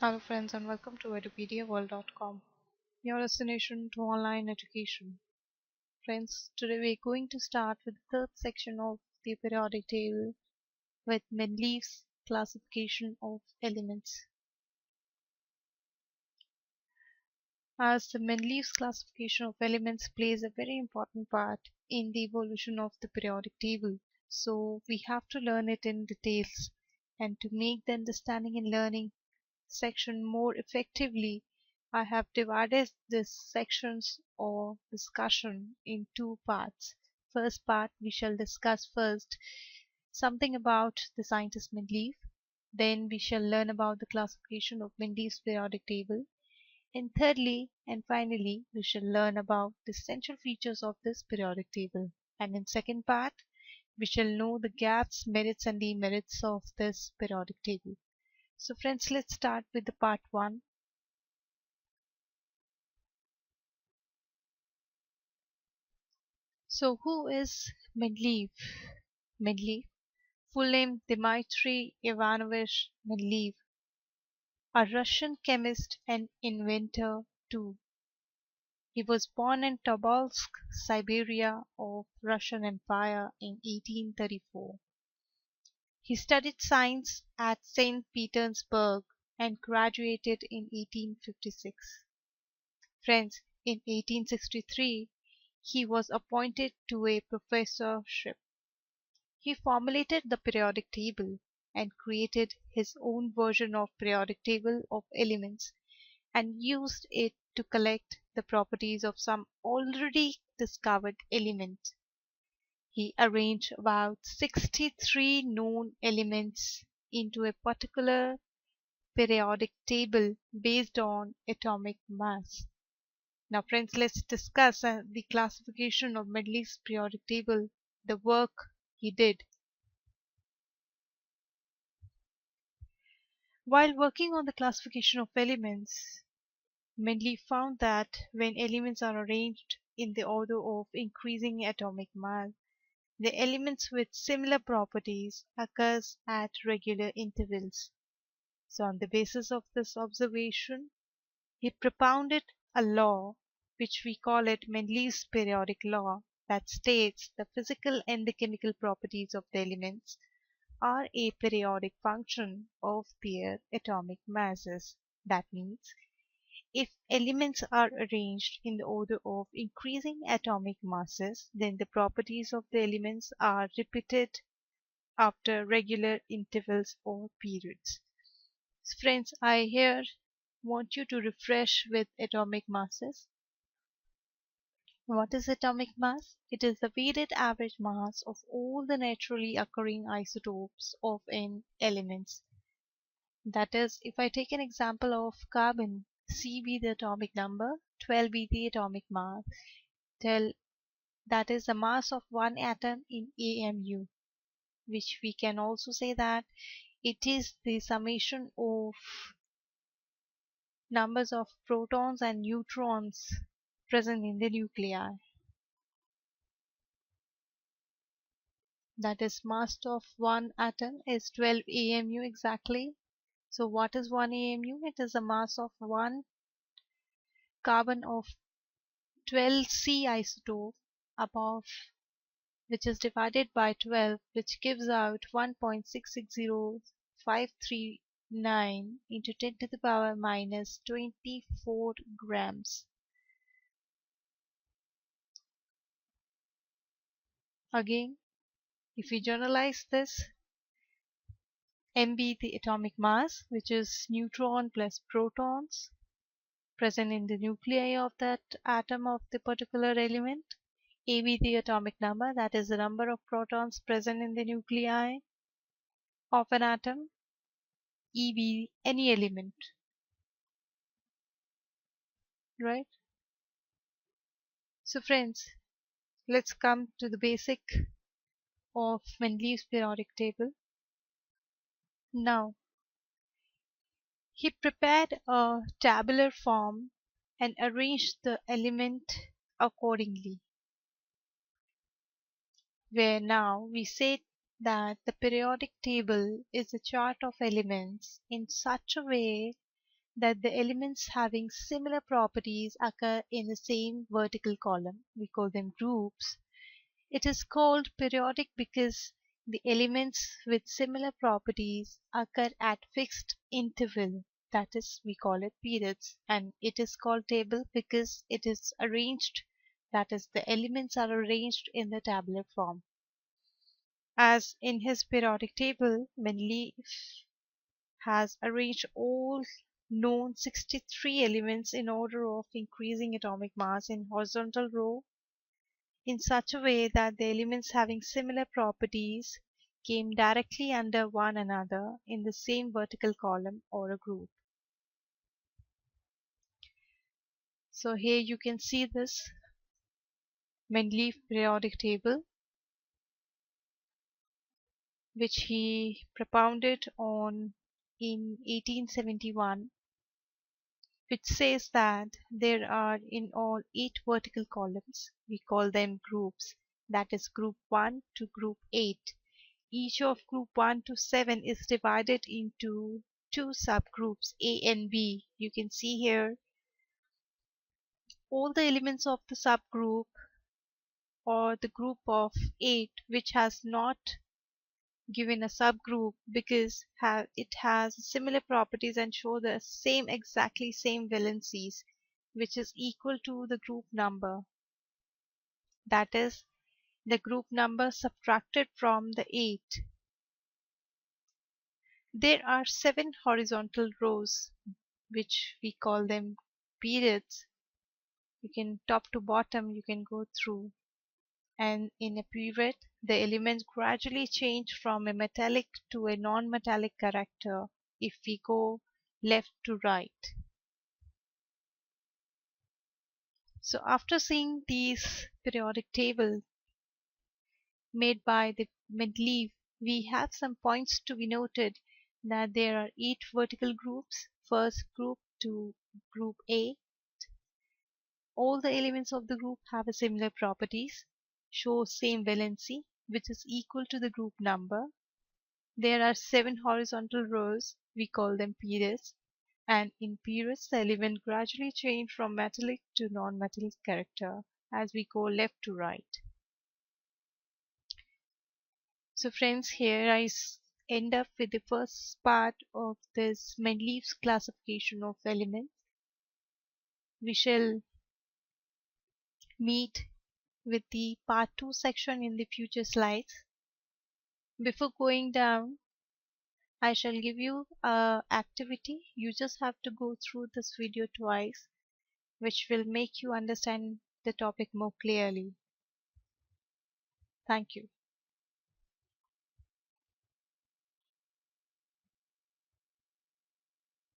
Hello friends and welcome to edupediaworld.com, your destination to online education. Friends, today we're going to start with the third section of the periodic table with Mendeleev's classification of elements. As the Mendeleev's classification of elements plays a very important part in the evolution of the periodic table, so we have to learn it in details, and to make the understanding and learning section more effectively, I have divided this sections or discussion in two parts. First part, we shall discuss first something about the scientist Mendeleev. Then we shall learn about the classification of Mendeleev's periodic table. And thirdly and finally, we shall learn about the essential features of this periodic table. And in second part, we shall know the gaps, merits and demerits of this periodic table. So friends, let's start with the part 1. So who is Mendeleev? Mendeleev, full name Dmitry Ivanovich Mendeleev, a Russian chemist and inventor too. He was born in Tobolsk, Siberia of Russian Empire in 1834. He studied science at St. Petersburg and graduated in 1856. Friends, in 1863, he was appointed to a professorship. He formulated the periodic table and created his own version of periodic table of elements and used it to collect the properties of some already discovered element. He arranged about 63 known elements into a particular periodic table based on atomic mass. Now friends, let's discuss the classification of Mendeleev's periodic table, the work he did. While working on the classification of elements, Mendeleev found that when elements are arranged in the order of increasing atomic mass, the elements with similar properties occurs at regular intervals. So on the basis of this observation, he propounded a law which we call it Mendeleev's periodic law, that states the physical and the chemical properties of the elements are a periodic function of their atomic masses. That means if elements are arranged in the order of increasing atomic masses, then the properties of the elements are repeated after regular intervals or periods. So friends, I here want you to refresh with atomic masses. What is atomic mass? It is the weighted average mass of all the naturally occurring isotopes of an element. That is, if I take an example of carbon, C be the atomic number, 12 be the atomic mass, tell that is the mass of one atom in AMU, which we can also say that it is the summation of numbers of protons and neutrons present in the nuclei. That is, mass of one atom is 12 AMU exactly. So what is 1 AMU? It is the mass of one carbon of 12C isotope above, which is divided by 12, which gives out 1.660539 into 10 to the power minus 24 grams. Again, if we generalize this, mb the atomic mass, which is neutron plus protons present in the nuclei of that atom of the particular element. AB the atomic number, that is the number of protons present in the nuclei of an atom. EB any element, right? So friends, let's come to the basic of Mendeleev's periodic table. Now, he prepared a tabular form and arranged the element accordingly, where now we say that the periodic table is a chart of elements in such a way that the elements having similar properties occur in the same vertical column. We call them groups. It is called periodic because the elements with similar properties occur at fixed interval. That is, we call it periods. And it is called table because it is arranged, that is, the elements are arranged in the tabular form. As in his periodic table, Mendeleev has arranged all known 63 elements in order of increasing atomic mass in horizontal row in such a way that the elements having similar properties came directly under one another in the same vertical column or a group. So here you can see this Mendeleev periodic table, which he propounded on in 1871, which says that there are in all 8 vertical columns. We call them groups, that is group 1 to group 8. Each of group 1 to 7 is divided into 2 subgroups A and B. You can see here all the elements of the subgroup or the group of 8 which has not given a subgroup because it has similar properties and show the exactly same valencies, which is equal to the group number, that is the group number subtracted from the 8. There are 7 horizontal rows which we call them periods. You can top to bottom you can go through, and in a period the elements gradually change from a metallic to a non-metallic character if we go left to right. So after seeing these periodic tables made by the Mendeleev, we have some points to be noted, that there are 8 vertical groups, first group to group A. All the elements of the group have a similar properties, show same valency, which is equal to the group number. There are 7 horizontal rows, we call them periods, and in periods the element gradually change from metallic to non-metallic character as we go left to right. So friends, here I end up with the first part of this Mendeleev's classification of elements. We shall meet with the part 2 section in the future slides. Before going down, I shall give you a activity. You just have to go through this video twice, which will make you understand the topic more clearly. Thank you.